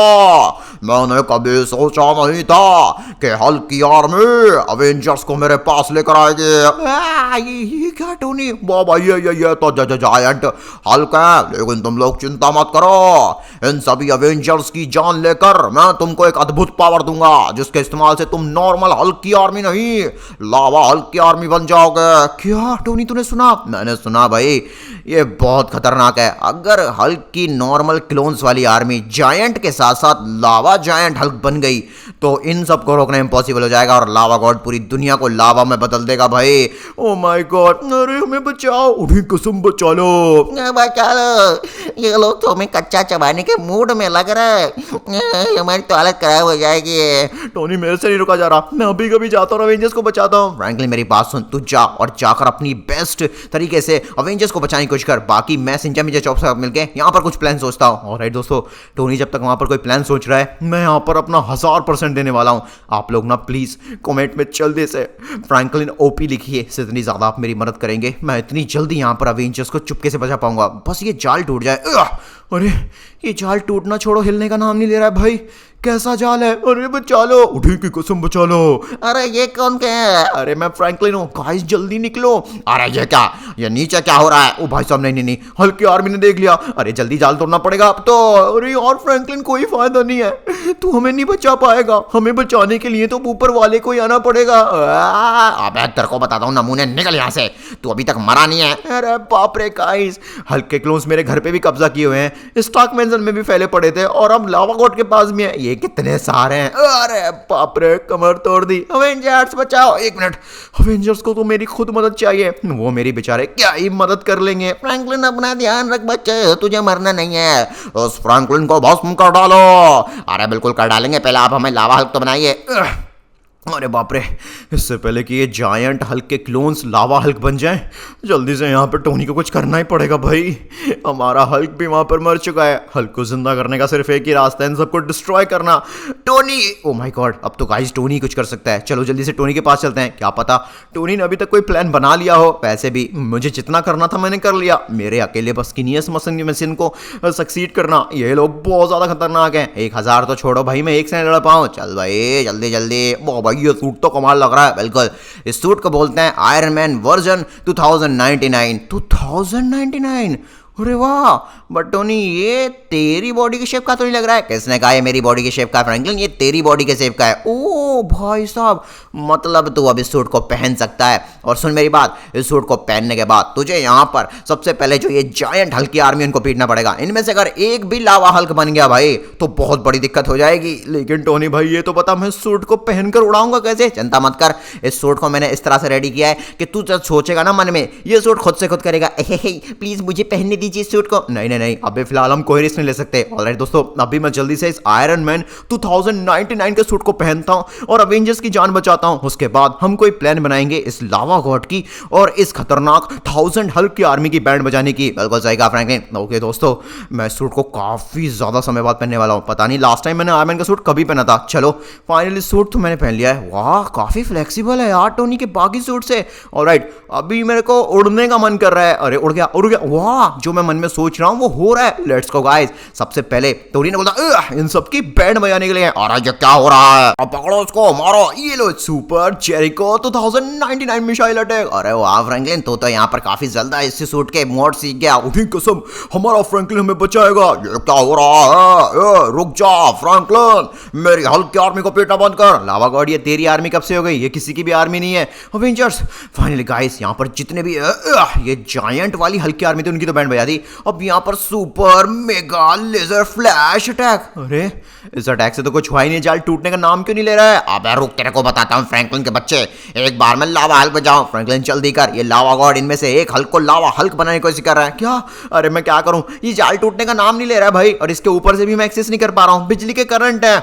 मैंने कभी सोचा नहीं था कि हल्क की आर्मी अवेंजर्स को मेरे पास लेकर आएगी। ये क्या टोनी? वाह भाई, ये तो जायंट हल्क है, लेकिन तुम लोग चिंता मत करो, इन सभी अवेंजर्स की जान लेकर मैं तुमको एक अद्भुत पावर दूंगा जिसके इस्तेमाल से तुम नॉर्मल हल्क की आर्मी नहीं, लावा हल्क की आर्मी बन जाओगे। क्या टोनी, तूने सुना? मैंने सुना भाई, ये बहुत खतरनाक है। अगर हल्क की नॉर्मल क्लोन्स वाली आर्मी जायंट के साथ साथ लावा जायंट हल्क बन गई तो इन सबको रोकना इम्पॉसिबल हो जाएगा और लावा गॉड पूरी दुनिया को लावा में बदल देगा भाई। ओ माय गॉड, अरे हमें बचाओ, उन्हें कसम बचा लो। बचा लो, ये लोग तो हमें कच्चा चबाने के मूड में लग रहा है। हमारी तो हालत खराब हो जाएगी। टोनी मेरे से नहीं रुका जा रहा, मैं अभी कभी जाता हूँ अवेंजर्स को बचाता हूँ। फ्रैंकलिन मेरी बात सुन, तू जा और जाकर अपनी बेस्ट तरीके से अवेंजर्स को बचाने की कोशिश कर, बाकी मैं सिंचा मिंचा चौक से मिलकर यहाँ पर कुछ प्लान सोचता हूँ। ऑलराइट दोस्तों, टोनी जब तक वहाँ पर कोई प्लान सोच रहा है मैं यहाँ पर अपना 1000% देने वाला हूँ। आप लोग ना प्लीज कमेंट में जल्दी से फ्रैंकलिन ओपी लिखिए, जितनी ज्यादा आप मेरी मदद करेंगे मैं इतनी जल्दी यहाँ पर अवेंजर्स को चुपके से बचा पाऊंगा। बस ये जाल टूट जाए। अरे ये जाल टूटना छोड़ो, हिलने का नाम नहीं ले रहा है भाई। कैसा जाल है? अरे बचा लो, उठी की कसम बचा लो। अरे ये कौन क्या है? अरे मैं फ्रैंकलिन हूँ, गाइस जल्दी निकलो। अरे ये क्या, ये नीचे क्या हो रहा है? ओ भाई साहब, नहीं नहीं नहीं, हल्की आर्मी ने देख लिया। अरे जल्दी जाल तोड़ना पड़ेगा अब तो। अरे और फ्रैंकलिन कोई फायदा नहीं है, तू हमें नहीं बचा पाएगा। हमें बचाने के लिए तो ऊपर वाले को ही आना पड़ेगा। अबे तेरे को बताता हूँ नमूने, निकल यहाँ से, तू अभी तक मरा नहीं है। अरे बाप रे गाइस, हल्के क्लोन्स मेरे घर पे भी कब्जा किए हुए हैं, स्टॉक मेंशन में भी फैले पड़े थे और अब लावा गॉड के पास भी है। ये कितने सारे हैं। अरे बाप रे, कमर तोड़ दी। अवेंजर्स बचाओ। एक मिनट, अवेंजर्स को तो मेरी खुद मदद चाहिए, वो मेरी बेचारे क्या ही मदद कर लेंगे। फ्रैंकलिन अपना ध्यान रख बच्चे, तुझे मरना नहीं है। उस फ्रैंकलिन को भस्म कर डालो। अरे बिल्कुल कर डालेंगे, पहले आप हमें लावा हल्क तो बनाइए। अरे बाप रे, इससे पहले कि ये जायंट हल्क के क्लोन्स लावा हल्क बन जाएं, जल्दी से यहाँ पर टोनी को कुछ करना ही पड़ेगा भाई। हमारा हल्क भी वहाँ पर मर चुका है। हल्क को जिंदा करने का सिर्फ एक ही रास्ता है, इन सबको डिस्ट्रॉय करना। टोनी, ओ माय गॉड, अब तो गाइस टोनी कुछ कर सकता है। चलो जल्दी से टोनी के पास चलते हैं, क्या पता टोनी ने अभी तक कोई प्लान बना लिया हो। वैसे भी मुझे जितना करना था मैंने कर लिया, मेरे अकेले बस की नहीं है इस मशीन को सक्सीड करना। ये लोग बहुत ज्यादा खतरनाक हैं। 1000 तो छोड़ो भाई, मैं एक से नहीं लड़ पाऊँ। चल भाई जल्दी जल्दी। वो भाई ये सूट तो कमाल लग रहा है। बिल्कुल, इस सूट को बोलते हैं आयरन मैन वर्जन 2099। 2099, अरे वाह। बट टोनी ये तेरी बॉडी की शेप का तो नहीं लग रहा है। किसने कहा ये मेरी बॉडी की शेप का? फ्रैंकलिन ये तेरी बॉडी के शेप का है। ओ भाई साहब, मतलब तू अब इस सूट को पहन सकता है। और सुन मेरी बात, इस सूट को पहनने के बाद तुझे यहाँ पर सबसे पहले जो ये जायंट हल्क की आर्मी उनको पीटना पड़ेगा। इनमें से अगर एक भी लावा हल्क बन गया भाई तो बहुत बड़ी दिक्कत हो जाएगी। लेकिन टोनी भाई ये तो बता, मैं सूट को पहनकर उड़ाऊंगा कैसे? चिंता मत कर, इस सूट को मैंने इस तरह से रेडी किया है कि तू जब सोचेगा ना मन में, ये सूट खुद से खुद करेगा। प्लीज मुझे पहनने दीजिए सूट को। नहीं नहीं नहीं, अभी फिलहाल हम कोई रिस्क नहीं ले सकते। ऑलराइट दोस्तों, अभी मैं जल्दी से इस आयरन मैन 2099 के सूट को पहनता हूं और अवेंजर्स की जान बचाता हूं। उसके बाद हम कोई प्लान बनाएंगे इस लावा गॉड की और इस खतरनाक 1000 हल्क की आर्मी की बैंड बजाने की। बिल्कुल सही कहा फ्रैंकलिन। ओके दोस्तों, मैं सूट को काफी ज्यादा समय बाद पहनने वाला हूं। पता नहीं लास्ट टाइम मैंने आयरन मैन का सूट कभी पहना था। चलो फाइनली सूट तो मैंने पहन लिया है। वाह, काफी फ्लेक्सिबल है यार टोनी के बाकी सूट से। ऑलराइट, अभी मेरे को उड़ने का मन कर रहा है। अरे उड़ गया उड़ गया। वाह, जो मैं मन में सोच रहा हूँ वो हो रहा है। Let's go guys. सबसे पहले टोनी ने बोला इन सब की बैंड बजाने के लिए। अरे ये क्या हो रहा है? अब पकड़ो इसको, मारो। ये लो सुपर जेरिको 2099 मिसाइल अटैक। अरे वाह फ्रैंकलिन, तो यहाँ पर काफी जल्द इस सूट के मोड सीख गया। उठी कसम, हमारा फ्रैंकलिन हमें बचाएगा। ये क्या हो रहा है? रुक जा फ्रैंकलिन, मेरी हल्क की आर्मी को पीटना बंद कर। लावा गॉड, ये तेरी आर्मी कब से हो गई? ये किसी की भी आर्मी नहीं है। अवेंजर्स फाइनली गाइस, यहाँ पर जितने भी ये जायंट वाली हल्की आर्मी थी उनकी तो बैंड बजा दी। अब यहाँ पर super mega laser flash attack. अरे इस अटैक से तो कुछ हुआ ही नहीं। जाल टूटने का नाम क्यों नहीं ले रहा है? अबे रुक, तेरे को बताता हूँ फ्रैंकलिन के बच्चे। एक बार मैं लावा हल्क बजाऊं। फ्रैंकलिन जल्दी कर, ये लावा गॉड इनमें से एक हल्क को लावा हल्क बनाने की कोशिश कर रहा है। क्या? अरे मैं क्या करूं, ये जाल टूटने का नाम नहीं ले रहा है भाई, और इसके ऊपर से भी मैं एक्सेस नहीं कर पा रहा हूं। बिजली के करंट है।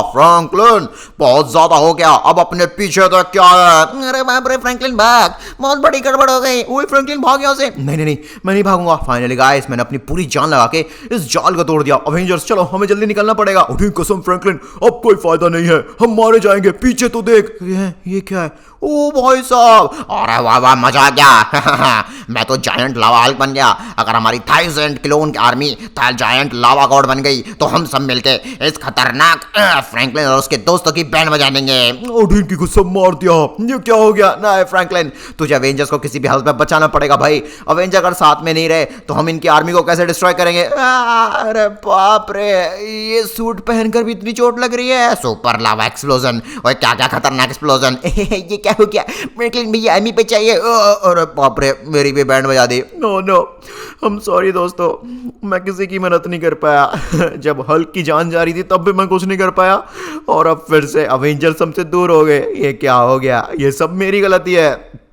फ्रैंकलिन बहुत ज्यादा हो गया, अब अपने पीछे तो क्या है? अरे बाप रे फ्रैंकलिन भाग, बहुत बड़ी गड़बड़ हो गई। ओए फ्रैंकलिन भाग यहाँ से। नहीं नहीं नहीं, मैं नहीं भागूंगा। फाइनली गाइस, मैंने अपनी पूरी जान लगा के इस जाल को तोड़ दिया। अवेंजर्स चलो, हमें जल्दी निकलना पड़ेगा। उठी कसम फ्रैंकलिन, अब कोई फायदा नहीं है, हम मारे जाएंगे। पीछे तो देख। ये क्या है? ओ भाई साहब, अरे वाह वाह, मजा आ गया। मैं तो जायंट लावा हल्क बन गया। अगर हमारी 1000 क्लोन की आर्मी जायंट लावा गॉड बन गई तो हम सब मिलके इस खतरनाक फ्रैंकलिन और उसके दोस्तों की बैंड बजा देंगे। ओडिन की कसम मार दिया। ये क्या हो गया? ना फ्रैंकलिन, तुझे अवेंजर्स को किसी भी हालत में बचाना पड़ेगा भाई। अवेंजर अगर साथ में नहीं रहे तो हम इनकी आर्मी को कैसे डिस्ट्रॉय करेंगे? अरे बाप रे, ये सूट पहनकर भी इतनी चोट लग रही है। सुपर लावा एक्सप्लोजन। और क्या क्या खतरनाक एक्सप्लोजन। ये क्या हो गया? फ्रैंकलिन भैया आर्मी पे चाहिए। अरे बाप रे, मेरी भी बैंड बजा दी। नो नो, हम सॉरी दोस्तों, मैं किसी की मदद नहीं कर पाया। जब हल्क की जान जा रही थी तब भी मैं कुछ नहीं कर पाया, और अब फिर से अवेंजर्स हमसे दूर हो गए। ये क्या हो गया? ये सब मेरी गलती है।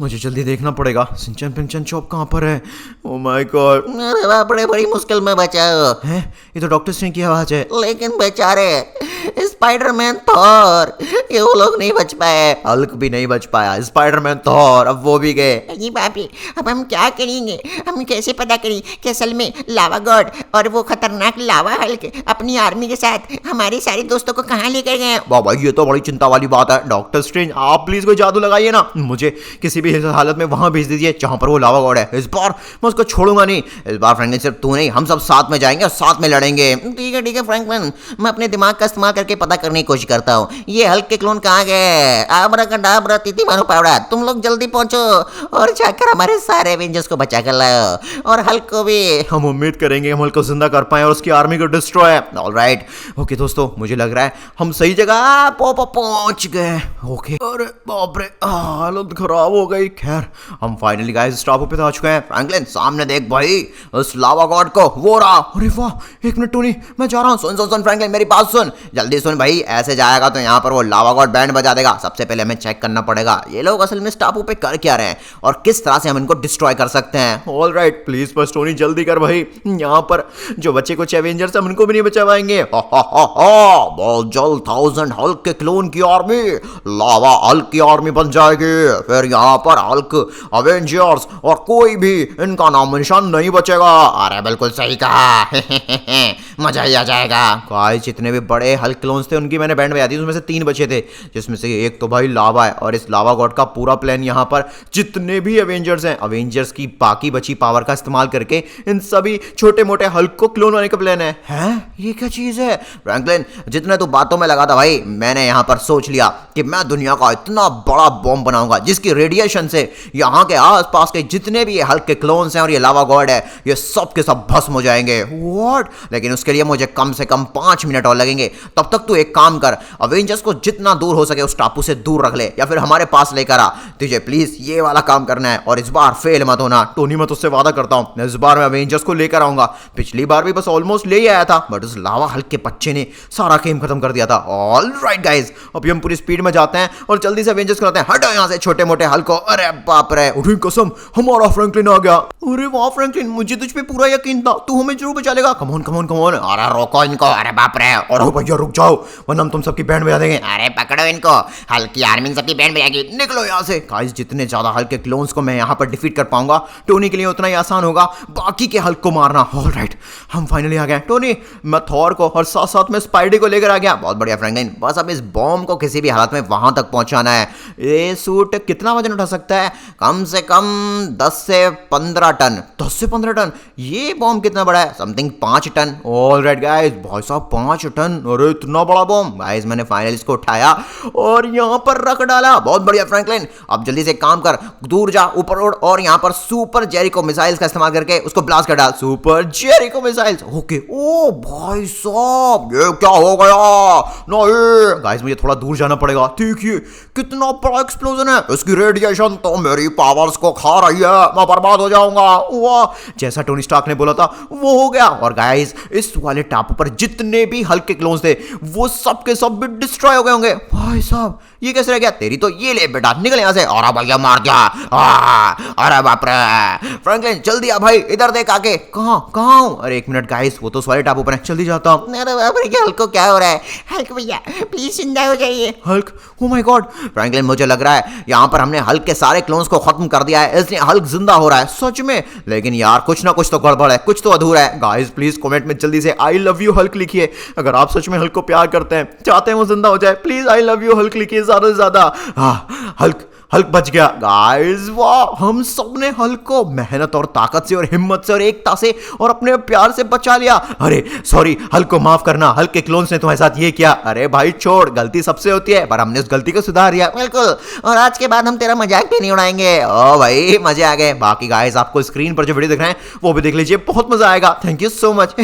मुझे जल्दी देखना पड़ेगा सिंचन पिंचन चौप कहाँ पर है। Oh my God. अरे बाप रे, बड़ी मुश्किल में बचाओ। हैं? ये तो डॉक्टर स्ट्रेंज की आवाज है। लेकिन बेचारे स्पाइडरमैन, थॉर, ये वो लोग नहीं बच पाए। हल्क भी नहीं बच पाया, स्पाइडरमैन, थॉर, अब वो भी गए। अजी बाप रे, अब हम क्या करेंगे? हम कैसे पता करें कि असल में लावा गॉड और वो खतरनाक लावा हल्क अपनी आर्मी के साथ हमारे सारे दोस्तों को कहाँ लेकर गए? बाबा, ये तो बड़ी चिंता वाली बात है। डॉक्टर स्ट्रेंज, आप प्लीज कोई जादू लगाइए ना, मुझे किसी भी हालत में वहां भेज दीजिए जहां पर वो लावा गॉड है। इस बार मैं उसको छोड़ूंगा नहीं। इस बार फ्रैंकलिन सिर्फ तू नहीं, हम सब साथ में जाएंगे और साथ में लड़ेंगे। ठीक है फ्रैंकलिन, मैं अपने दिमाग का इस्तेमाल करके पता करने की कोशिश करता हूँ ये हल्क के क्लोन कहाँ गए। आबराकडाबरा तिती मारू पावड़ा, तुम लोग जल्दी पहुंचो और जाकर हमारे सारे एवेंजर्स को बचा कर लाओ, और हल्क को भी। हम उम्मीद करेंगे हम हल्क को जिंदा कर पाए और उसकी आर्मी को डिस्ट्रॉय। ऑलराइट, ओके दोस्तों, मुझे लग रहा है हम सही जगह पहुंच गए। ओके। अरे बाप रे, हालत खराब हो गई। खैर, हम फाइनली गाइस स्टॉप पे आ चुके हैं। फ्रैंकलिन सामने देख भाई, उस लावा गॉड को, वो रहा। अरे वाह, एक मिनट टोनी, मैं जा रहा हूँ। सुन सुन सुन फ्रैंकलिन, मेरी बात सुन, जल्दी सुन भाई। ऐसे जाएगा तो यहाँ पर वो लावा गॉड बैंड बजा देगा। सबसे पहले हमें चेक करना पड़ेगा ये लोग असल में स्टापू पे कर क्या रहे हैं और किस तरह से हम इनको डिस्ट्रॉय कर सकते हैं। ऑलराइट, प्लीज बस टोनी जल्दी कर भाई। यहाँ पर जो बच्चे कुछ एवेंजर्स हम उनको भी नहीं बचा पाएंगे। बहुत जल्द 1000 हल्क के क्लोन की आर्मी लावा हल्क की आर्मी बन जाएगी। फिर यहाँ पर हल्क, अवेंजर्स और कोई भी इनका नाम निशान नहीं बचेगा। अरे बिल्कुल सही कहा। मजा ही आ जाएगा। गाइस, जितने भी बड़े हल्क क्लोन्स थे उनकी मैंने बैंड बजा दी। उसमें से 3 बचे थे, जिसमें से एक तो भाई लावा है, और इस लावा गॉड का पूरा प्लान यहाँ पर जितने भी अवेंजर्स हैं, अवेंजर्स की बाकी बची पावर का इस्तेमाल करके इन सभी छोटे मोटे हल्क को क्लोन होने का प्लान है। हैं? ये क्या चीज है? फ्रैंकलिन, जितने तू बातों में लगा था भाई, मैंने यहाँ पर सोच लिया कि मैं दुनिया का इतना बड़ा बॉम्ब बनाऊंगा जिसकी रेडिएशन से यहाँ के आसपास के जितने भी ये हल्क के क्लोन्स हैं और ये लावा गॉड है, ये सब के सब भस्म हो जाएंगे। व्हाट? लेकिन उसके लिए मुझे कम से कम 5 मिनट और लगेंगे। तब तक तू एक काम कर, अवेंजर्स को जितना दूर हो सके उस टापू से दूर रख ले या फिर हमारे पास लेकर आ। तुझे प्लीज ये वाला काम करना है और इस बार फेल मत होना टोनी। मैं तुझसे वादा करता हूं इस बार मैं अवेंजर्स को लेकर आऊंगा। पिछली बार भी बस ऑलमोस्ट ले ही आया था बट उस लावा हल्क के बच्चे ने सारा गेम खत्म कर दिया था। ऑलराइट गाइस, अभी हम पूरी स्पीड में जाते हैं और जल्दी से अवेंजर्स कराते हैं। हटो यहाँ से छोटे मोटे हल्क को। अरे बाप रे, उठी कसम हमारा फ्रैंकलिन आ गया। अरे वाह फ्रैंकलिन, मुझे तुझ पे पूरा यकीन था, तू हमें जरूर बचा लेगा। Come on come on come on. अरे रोको इनको, अरे बाप रे। और भैया रुक जाओ वरना हम तुम सबकी बैंड बजा देंगे। अरे पकड़ो इनको, हल्क की आर्मी सबकी बैंड बजाएगी। निकलो यहाँ से। गाइस, जितने ज्यादा हल्क के क्लोन्स को मैं यहाँ पर डिफीट कर पाऊंगा टोनी के लिए उतना ही आसान होगा बाकी के हल्क को मारना। ऑलराइट, हम फाइनली आ गए। टोनी, मैं थॉर को और साथ साथ में स्पाइडी को लेकर आ गया। बहुत बढ़िया फ्रैंकलिन, बस अब इस बॉम्ब को किसी भी हालत में वहां तक पहुंचाना है। ये सूट कितना वजन उठा सकता है? कम से कम 10 से 15 टन। 10 से 15 टन? ये बॉम्ब कितना बड़ा है? Something 5 ton. ऑलराइट गाइस, भाई साहब 5 टन, अरे इतना बड़ा बॉम्ब। गाइस, मैंने फाइनली इसको उठाया और यहाँ पर रख डाला। बहुत बढ़िया फ्रैंकलिन, अब जल्दी से काम कर, दूर जा, ऊपर उड़ और यहाँ पर सुपर जेरिको मिसाइल्स का इस्तेमाल करके उसको ब्लास्ट कर डाल। Super Jericho missiles, okay. ओ भाई साहब, ये क्या हो गया? नहीं गाइस, मुझे थोड़ा दूर जाना पड़ेगा। देखिए कितना बड़ा एक्सप्लोजन है, इसकी रेडिएशन तो मेरी पावर्स को खा रही है, मैं बर्बाद हो जाऊंगा। वाह, जैसा टोनी स्टार्क ने बोला था वो हो गया। और गाइस, इस वाले टापू पर जितने भी हल्क के क्लोन्स थे वो सब के सब भी डिस्ट्रॉय हो गए होंगे। भाई साहब, ये कैसे रह गया? तेरी तो ये ले बेटा, निकल यहाँ से। अरे भैया मार दिया। अरे बाप रे। फ्रैंकलिन जल्दी आ भाई, इधर देख आके। कहाँ कहाँ हूँ? अरे 1 मिनट गाइस, वो तो सारे टापू पर है, जल्दी जाता हूँ। अरे बाप रे, हल्क को क्या हो रहा है? हल्क भैया प्लीज जिंदा हो जाइए। Hulk, oh my God. Franklin, मुझे लग रहा है यहाँ पर हमने हल्क के सारे क्लोन्स को खत्म कर दिया है, इसलिए हल्क जिंदा हो रहा है सच में। लेकिन यार कुछ ना कुछ तो गड़बड़ है, कुछ तो अधूरा है। गाइस प्लीज कमेंट में जल्दी से आई लव यू हल्क लिखिए। अगर आप सच में हल्क को प्यार करते हैं, चाहते हैं वो जिंदा हो जाए, please I love you Hulk लिखिए ज्यादा से ज्यादा। हल्क बच गया। गाइस वाह, हम सब ने हल्क को मेहनत और ताकत से और हिम्मत से और एकता से और अपने प्यार से बचा लिया। अरे सॉरी, हल्क को माफ करना, हल्क के क्लोन्स ने तुम्हारे साथ ये किया। अरे भाई छोड़, गलती सबसे होती है पर हमने उस गलती को सुधार दिया। बिल्कुल, और आज के बाद हम तेरा मजाक भी नहीं उड़ाएंगे। ओ भाई मजे आ गए। बाकी गाइस, आपको स्क्रीन पर जो वीडियो दिख रहे हैं वो भी देख लीजिए, बहुत मजा आएगा। Thank you so much.